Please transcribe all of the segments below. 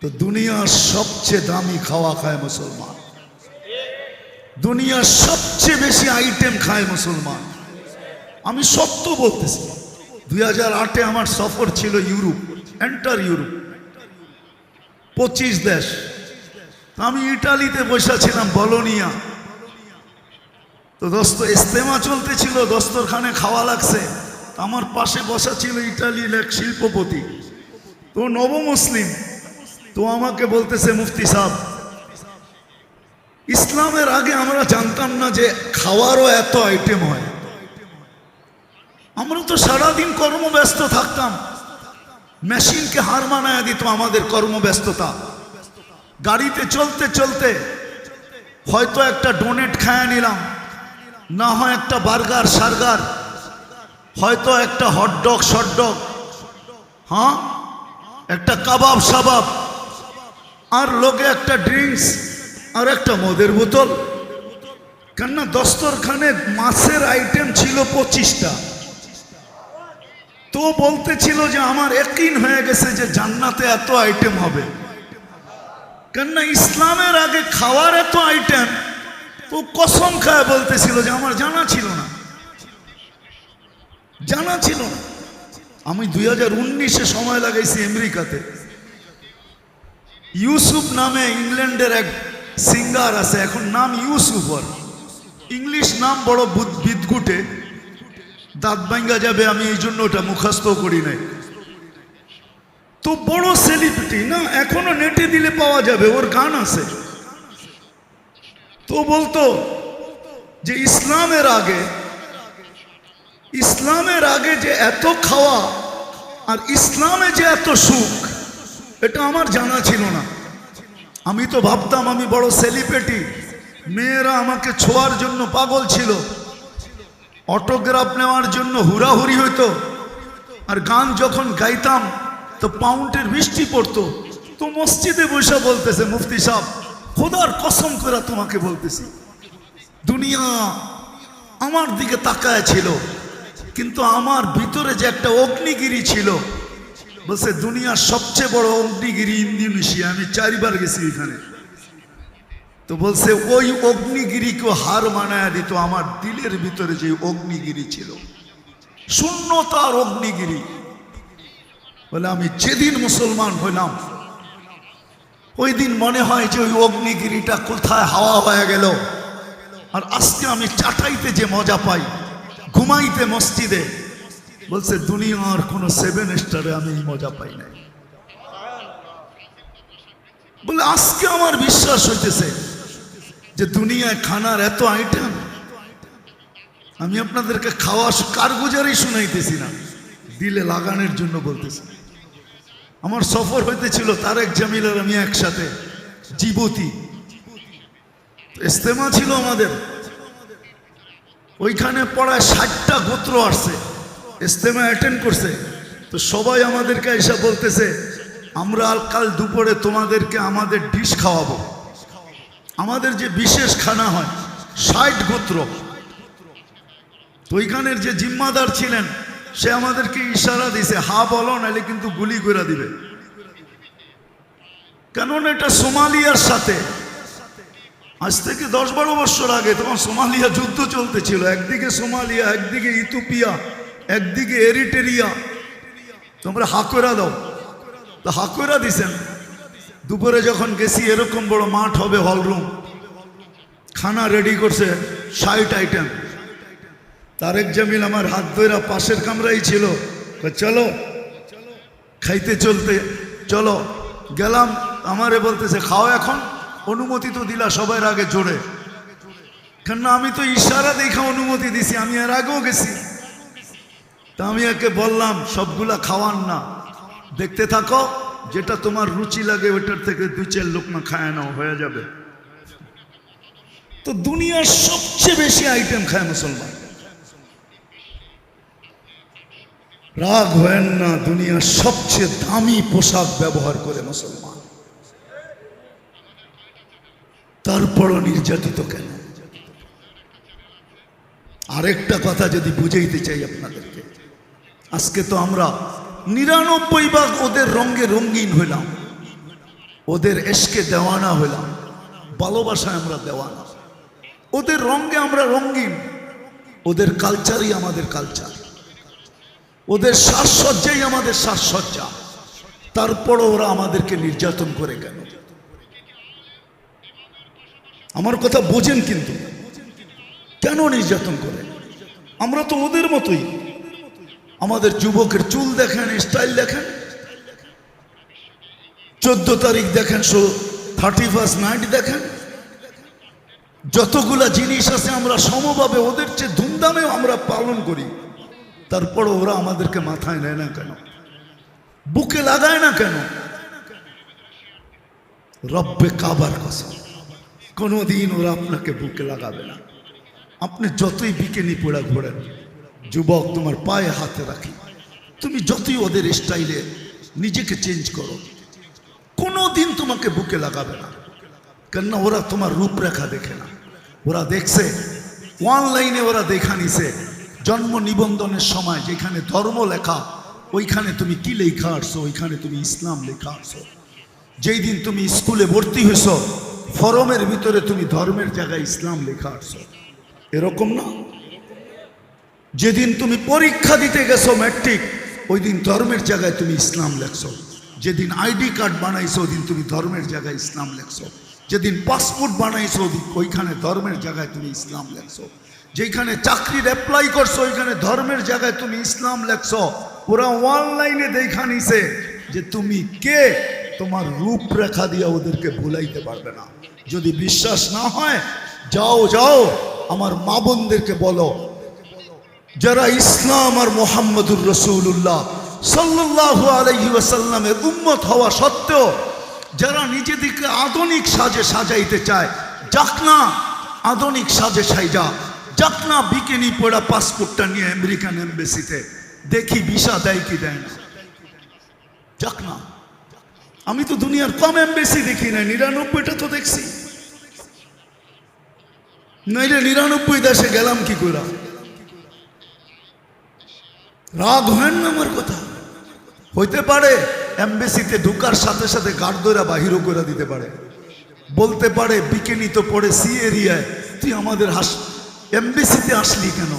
তো দুনিয়ার সবচেয়ে দামি খাওয়া খায় মুসলমান, দুনিয়ার সবচেয়ে বেশি আইটেম খায় মুসলমান। আমি সত্য বলতেছি। 2008-এ আমার সফর ছিল ইউরোপ, এন্টার ইউরোপ, 25 দেশ। আমি ইটালিতে বসেছিলাম, বলোনিয়া। তো দোস্ত ইস্তেমা চলতেছিল, দস্তরখানে খাওয়া লাগছে। আমার পাশে বসা ছিল ইটালির এক শিল্পপতি, তো নবমুসলিম। তো আমাকে বলতেছে, মুফতি সাহেব, ইসলামের আগে আমরা জানতাম না যে খাওয়ারও এত আইটেম হয়। আমরা তো সারাদিন কর্মব্যস্ত থাকতাম, মেশিনকে হার মানায় দিত আমাদের কর্মব্যস্ততা। গাড়িতে চলতে চলতে হয়তো একটা ডোনেট খায় নিলাম, না হয় একটা বার্গার সার্গার, হয়তো একটা হটডগ শটডগ, হ্যাঁ একটা কাবাব সাবাব, আর লোকে একটা ড্রিঙ্কস আর একটা মদের বোতল। কেননা দস্তরখানে মাছের আইটেম ছিল 25টা। তো বলতেছিল যে আমার ইয়াকিন হয়ে গেছে যে জান্নাতে এত আইটেম হবে। কেননা ইসলামের আগে খাওয়ার এত আইটেম, তো কসম খায় বলতেছিল যে আমার জানা ছিল না, জানা ছিল না। আমি 2019-এ সময় লাগাইছি আমেরিকাতে। ইউসুফ নামে ইংল্যান্ডের এক সিঙ্গার আছে, এখন নাম ইউসুফ, আর ইংলিশ নাম বড় বিদগুটে, দাঁত ভাঙ্গা যাবে, আমি এই জন্য ওটা মুখস্থ করি নাই। তো বড় সেলিব্রিটি না, এখনো নেটে দিলে পাওয়া যাবে, ওর গান আছে। তো বলতো যে ইসলামের আগে যে এত খাওয়া আর ইসলামে যে এত সুখ, এটা আমার জানা ছিল না। আমি তো ভাবতাম আমি বড় সেলিব্রিটি, মেয়েরা আমাকে ছোঁয়ার জন্য পাগল ছিল, অটোগ্রাফ নেওয়ার জন্য হুড়াহুড়ি হইতো, আর গান যখন গাইতাম তো পাউন্ডের বৃষ্টি পড়তো। তো মসজিদে বসে বলতেছে, মুফতি সাহেব খোদার কসম করে তোমাকে বলতেছি, দুনিয়া আমার দিকে তাকায় ছিল, কিন্তু আমার ভিতরে যে একটা অগ্নিগিরি ছিল। বলছে দুনিয়ার সবচেয়ে বড় অগ্নিগিরি ইন্দোনেশিয়া, আমি 4 বার গেছি এখানে। তো বলছে ওই অগ্নিগিরিকে হার মানায় দিত আমার দিলের ভিতরে যে অগ্নিগিরি ছিল, শূন্যতার অগ্নিগিরি। বলে আমি যেদিন মুসলমান হইলাম ওই দিন মনে হয় যে ওই অগ্নিগিরিটা কোথায় হাওয়া হয়ে গেল। আর আজকে আমি চাটাইতে যে মজা পাই, ঘুমাইতে মসজিদে, বলছে দুনিয়ার কোনো 7 স্টারে আমি এই মজা পাই নাই। বলে আজকে আমার বিশ্বাস হইতেছে যে দুনিয়ায় খানার এত আইটেম। আমি আপনাদেরকে খাওয়া কারগুজারই শুনাইতেছি না, দিলে লাগানোর জন্য বলতেছি। আমার সফর হইতেছিল তারেক জামিল আর আমি একসাথে জিবুতি, ইস্তেমা ছিল আমাদের। ওইখানে পড়ায় 60টা গোত্র আসছে, ইস্তেমা অ্যাটেন্ড করছে। তো সবাই আমাদেরকে এসে বলতেছে, আমরা কাল দুপুরে তোমাদেরকে আমাদের ডিশ খাওয়াবো। আমাদের যে বিশেষ খানা হয় 60 গোত্র। তো ওইখানের যে জিম্মাদার ছিলেন সে আমাদেরকে ইশারা দিছে, হা বলো নাহলে কিন্তু গুলি করে দিবে। কেননা এটা সোমালিয়ার সাথে আজ থেকে 10-12 বছর আগে, তখন সোমালিয়া যুদ্ধ চলতেছিল। একদিকে সোমালিয়া, একদিকে ইথিওপিয়া, একদিকে এরিট্রিয়া। তোমরা হাকরা দাও, তো হাকরা দিছেন। দুপুরে যখন গেছি, এরকম বড় মাঠ হবে, হলরুম, খানা রেডি করছে 60 আইটেম। তারেক জামিল আমার হাত ধরে পাশের কামরাই ছিল, চলো খাইতে চলতে, চলো গেলাম। আমারে বলতেছে খাও এখন, অনুমতি তো দিলা সবার আগে জোরে। কেননা আমি তো ইশারা দেখা অনুমতি দিছি, আমি এর আগেও গেছি। তা আমি একে বললাম সবগুলা খাওয়ান না, দেখতে থাকো, যেটা তোমার রুচি লাগে ওটার থেকে 2-4 লোকমা খায় নাও, হয়ে যাবে। তো দুনিয়ার সবচেয়ে বেশি আইটেম খায় মুসলমান। রাগ হয় না, দুনিয়ার সবচেয়ে দামি পোশাক ব্যবহার করে মুসলমান, তারপরও নির্যাতিত কেন? আরেকটা কথা যদি বুঝাইতে চাই আপনাদেরকে, আজকে তো আমরা 99 ভাগ ওদের রঙে রঙিন হইলাম। ওদের এশকে দেওয়ানা হলাম, ভালোবাসায় আমরা দেওয়ানা, ওদের রঙে আমরা রঙিন, ওদের কালচারই আমাদের কালচার, ওদের সাজসজ্জাই আমাদের সাজসজ্জা, তারপরও ওরা আমাদেরকে নির্যাতন করে কেন? আমার কথা বোঝেন কিন্তু, কেন নির্যাতন করে? আমরা তো ওদের মতোই। আমাদের যুবকের চুল দেখেন, স্টাইল দেখেন, 14 তারিখ দেখেন, 31st নাইট দেখেন, যতগুলা জিনিস আছে আমরা সমভাবে ওদের চেয়ে ধুমধামেও আমরা পালন করি, তারপরও ওরা আমাদেরকে মাথায় নেয় না কেন, বুকে লাগায় না কেন? রব্বে কাবার কসম, কোনোদিন ওরা আপনাকে বুকে লাগাবে না। আপনি যতই বিকেনি পোড়া ঘোরেন, যুবক তোমার পায়ে হাতে রাখি, তুমি যতই ওদের স্টাইলে নিজেকে চেঞ্জ করো, কোনোদিন তোমাকে বুকে লাগাবে না। কেননা ওরা তোমার রূপরেখা দেখে না, ওরা দেখছে অনলাইনে, ওরা দেখা নিছে জন্ম নিবন্ধনের সময় যেখানে ধর্ম লেখা, ওইখানে তুমি কি লেখা আসছো? ওইখানে তুমি ইসলাম লেখা আসছো। যেই দিন তুমি স্কুলে ভর্তি হয়েছ, ফরমের ভিতরে তুমি ধর্মের জায়গায় ইসলাম লেখা আসছো, এরকম না? যেদিন তুমি পরীক্ষা দিতে গেছো ম্যাট্রিক, ওই দিন ধর্মের জায়গায় তুমি ইসলাম লেখছো। যেদিন আইডি কার্ড বানাইছো, ওই দিন তুমি ধর্মের জায়গায় ইসলাম লেখছো। যেদিন পাসপোর্ট বানাইছো, ওইখানে ধর্মের জায়গায় তুমি ইসলাম লেখছো। যেখানে চাকরির অ্যাপ্লাই করছো, ওইখানে ধর্মের জায়গায় তুমি ইসলাম লেখছো। ওরা অনলাইনে দেখা নিছে যে তুমি কে, তোমার রূপরেখা দিয়ে ওদেরকে ভুলাইতে পারবে না। যদি বিশ্বাস না হয়, যাও যাও আমার মা বোনদেরকে বলো, যারা ইসলাম আর মুহাম্মদুর রাসূলুল্লাহ সাল্লাল্লাহু আলাইহি ওয়াসাল্লামের উম্মত হওয়া সত্ত্বেও যারা নিজেদেরকে আধুনিক সাজে সাজাইতে চায়, যাক না আধুনিক সাজে সাইজা, যাক না বিকিনি পড়া পাসপোর্টটা নিয়ে আমেরিকান এমবেসিতে, দেখি ভিসা দেয় কি দেয় না, যাক না। আমি তো দুনিয়ার কম এমবেসি দেখি না, 99টা তো দেখছি, নইলে 99 দেশে গেলাম কি করে? রাগ হয় না আমার কথা? হইতে পারে এমবেসিতে ঢুকার সাথে সাথে গার্ড ধরে বাহিরও করে দিতে পারে, বলতে পারে বিকেনি তো পড়ে সি এরিয়ায়, তুই আমাদের এমবেসিতে আসলি কেন?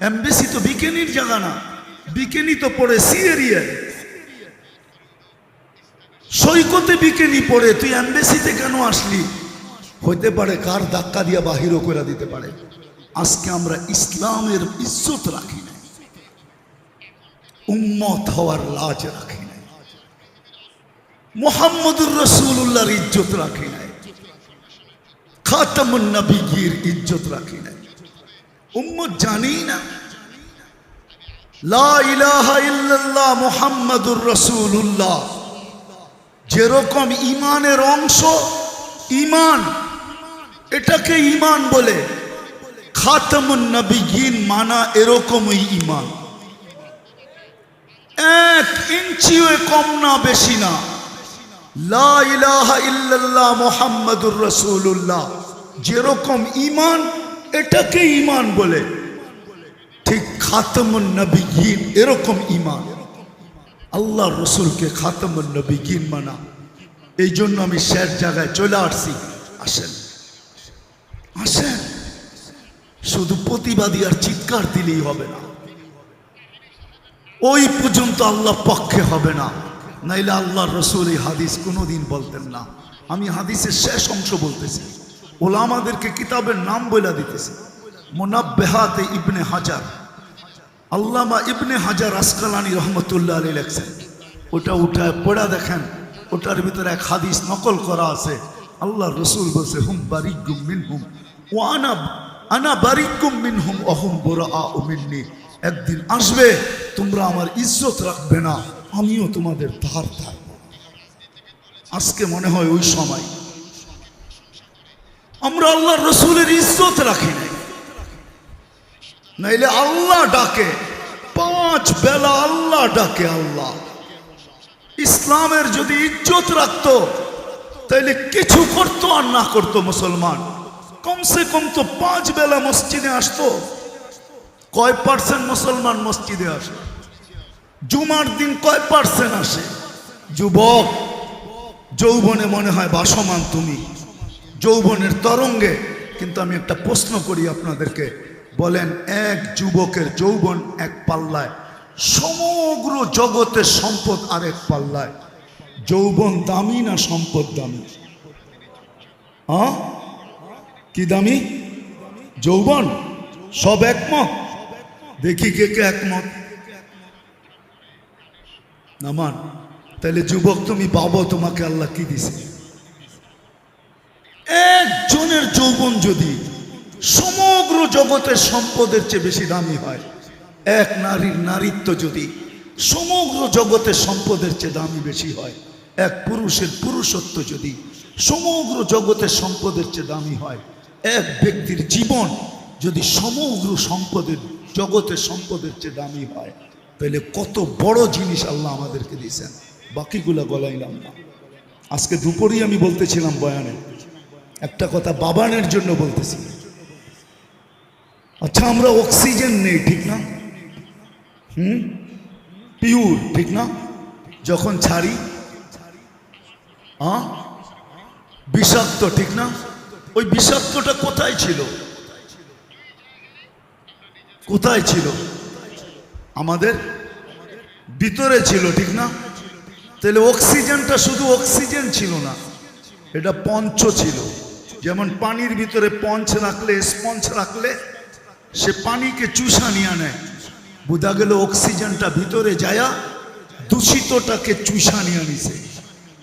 এমবেসি তো বিকেনির জায়গা না, বিকেনি তো পড়ে সি এরিয়ায়। সৈকতে বিকেনি পড়ে, তুই এমবেসিতে কেন আসলি? হইতে পারে কার ধাক্কা দিয়া বাহিরও করে দিতে পারে। আজকে আমরা ইসলামের ইজ্জত রাখি না, উম্মত হওয়ার লাজ রাখি নাই, মুহাম্মদুর রাসূলুল্লাহর ইজ্জত রাখি নাই, খাতামুন নবীর ইজ্জত রাখি নাই। উম্মত জানি না লা ইলাহা ইল্লাল্লাহ মুহাম্মাদুর রাসূলুল্লাহ যেরকম ঈমানের অংশ, ঈমান এটাকে ঈমান বলে, খাতামুন নবীন মানা এরকমই ঈমান। 1 ইঞ্চিও কম না বেশি না। লা ইলাহা ইল্লাল্লাহ মুহাম্মাদুর রাসূলুল্লাহ যেরকম ঈমান, এটাকে ঈমান বলে, ঠিক খাতামুন নবীন এরকম ঈমান। আল্লাহ রসুলকে খাতামুন নবীন মানা। এই জন্য আমি শেষ জায়গায় চলে আসছি। আসেন আসেন, শুধু প্রতিবাদী আর চিৎকার দিলেই হবে না, ওই পর্যন্ত আল্লাহ পক্ষে হবে না, নাইলে আল্লাহ রসুল এই হাদিস কোনোদিন বলতেন না। আমি হাদিসের শেষ অংশ বলতেছি, ওলামাদেরকে কিতাবের নাম বলে দিতেছি। মুনাব্বিহাতে ইবনে হাজার, আল্লামা ইবনে হাজার আসকালানী রহমতুল্লাহ আলাইহি লেখছেন, ওটা উঠায় পড়া দেখেন, ওটার ভিতরে এক হাদিস নকল করা আছে। আল্লাহ রসুল বলছে, হুম বারিকুম মিনহুম ওয়া আনা বারিকুম মিনহুম ওয়া হুম বুরাআউ মিন্নি। একদিন আসবে তোমরা আমার ইজ্জত রাখবে না, আমিও তোমাদের ধার থাকব। আজকে মনে হয় ওই সময় আমরা আল্লাহ রসুলের ইজ্জত রাখি নাই, নাইলে আল্লাহ ডাকে 5 বেলা, আল্লাহ ডাকে। আল্লাহ ইসলামের যদি ইজ্জত রাখতো তাইলে কিছু করতো আর না করতো মুসলমান, কমসে কম তো 5 বেলা মসজিদে আসতো। কয় পার্সেন্ট মুসলমান মসজিদে আসে? জুমার দিন কয় পার্সেন্ট আসে? যুবক যৌবনে মনে হয় ভাসমান তুমি, যৌবনের তরঙ্গে। কিন্তু আমি একটা প্রশ্ন করি আপনাদেরকে, বলেন এক যুবকের যৌবন এক পাল্লায়, সমগ্র জগতের সম্পদ আরেক পাল্লায়, যৌবন দামি না সম্পদ দামি? হ্যাঁ, কি দামি? যৌবন। সব একমত? দেখি কে কে একমত। নামান। তাহলে যুবক তুমি বাবা, তোমাকে আল্লাহ কি দিছে? একজনের যৌবন যদি সমগ্র জগতের সম্পদের চেয়ে বেশি দামি হয়, এক নারীর নারীত্ব যদি সমগ্র জগতের সম্পদের চেয়ে দামি বেশি হয়, এক পুরুষের পুরুষত্ব যদি সমগ্র জগতের সম্পদের চেয়ে দামি হয়, এক ব্যক্তির জীবন যদি সমগ্র জগতের সম্পদের চেয়ে দামি হয়, তাহলে কত বড় জিনিস আল্লাহ আমাদেরকে দিয়েছেন। বাকিগুলা গলাইলাম না। আজকে দুপুরেই আমি বলতেছিলাম বয়ানে একটা কথা, বাবানের জন্য বলতেছি। আচ্ছা, আমরা অক্সিজেন নেই, ঠিক না? পিওর, ঠিক না? যখন ছাড়ি বিষাক্ত, ঠিক না? ওই বিষাক্তটা কোথায় ছিল? কোথায় ছিল? আমাদের ভিতরে ছিল, ঠিক না? তাহলে অক্সিজেনটা শুধু অক্সিজেন ছিল না, এটা পঞ্চ ছিল। যেমন পানির ভিতরে পঞ্চ রাখলে, স্পঞ্জ রাখলে সে পানিকে চুষা নিয়ে নেয়, বোঝা গেল অক্সিজেনটা ভিতরে যায়া দূষিতটাকে চুষা নিয়ে নিছে,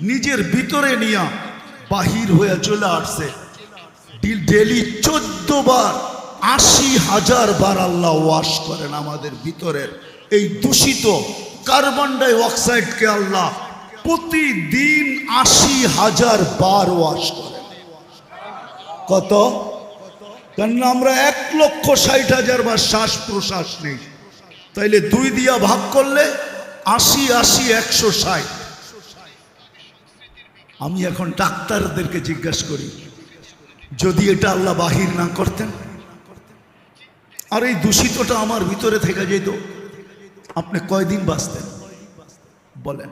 নিজের ভিতরে নিয়া বাহির হয়ে চলে আসছে। ডেলি 14 বার 80,000 বার আল্লাহ ওয়াশ করেন আমাদের ভিতরের এই দূষিত কার্বন ডাই অক্সাইডকে। আল্লাহ প্রতিদিন 80,000 বার ওয়াশ করেন। কত? কারণ আমরা 1,60,000 বার শ্বাস প্রশ্বাস নেই। তাইলে 2 দিয়া ভাগ করলে 80 80 160। আমি এখন ডাক্তারদেরকে জিজ্ঞাসা করি, যদি এটা আল্লাহ বাহির না করতেন আর এই দূষিতটা আমার ভিতরে থেকে যেত, আপনি কয়দিন বাঁচতেন বলেন?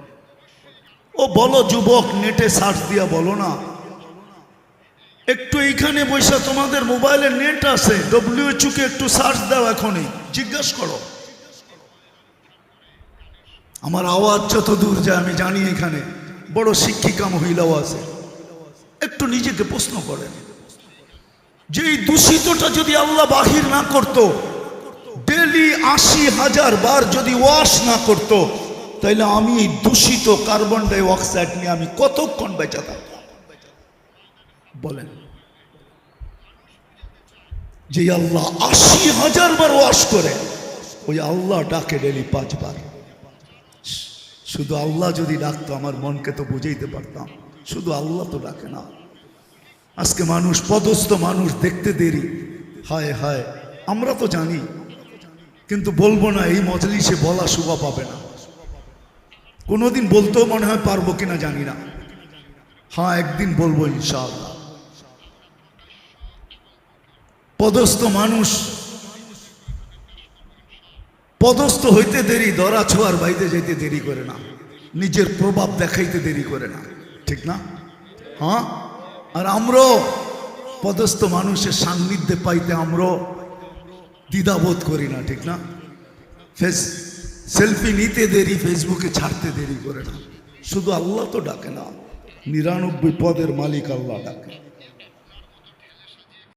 ও বলো যুবক, নেটে সার্চ দিয়া বলো না। একটু এইখানে বৈশা, তোমাদের মোবাইলে নেট আছে, WHO কে একটু সার্চ দাও, এখনই জিজ্ঞাসা করো। আমার আওয়াজ যত দূর যায় আমি জানি, এখানে বড় শিক্ষিকা মহিলাও আছে। একটু নিজেকে প্রশ্ন করেন যে এই দূষিতটা যদি আল্লাহ বাহির না করত, ডেলি 80,000 বার যদি ওয়াশ না করত, তাইলে আমি এই দূষিত কার্বন ডাই অক্সাইড নিয়ে আমি কতক্ষণ বেঁচে থাকতাম বলেন? যে আল্লাহ 80,000 বার ওয়াশ করে, ওই আল্লাহ ডাকে ডেলি 5 বার। শুধু আল্লাহ যদি ডাকতো আমার মনকে তো বুঝাইতে পারতাম, শুধু আল্লাহ তো ডাকে না। আজকে মানুষ, পদস্থ মানুষ দেখতে দেরি। হায় হায়, আমরা তো জানি, কিন্তু বলবো না, এই মজলিসে বলা শোভা পাবে না। কোনোদিন বলতেও মনে হয় পারবো কিনা জানি না। হ্যাঁ, একদিন বলবো ইনশাআল্লাহ। পদস্থ মানুষ পদস্থ হইতে দেরি, ধরা ছোঁয়ার বাইরে যাইতে দেরি করে না, নিজের প্রভাব দেখাইতে দেরি করে না, ঠিক না? হ্যাঁ, আর আমরা পদস্থ মানুষের সান্নিধ্যে পাইতে আমরা দ্বিধাবোধ করি না, ঠিক না? সেলফি নিতে দেরি, ফেসবুকে ছাড়তে দেরি করে না। শুধু আল্লাহ তো ডাকে না, 99 পদের মালিক আল্লাহ ডাকে।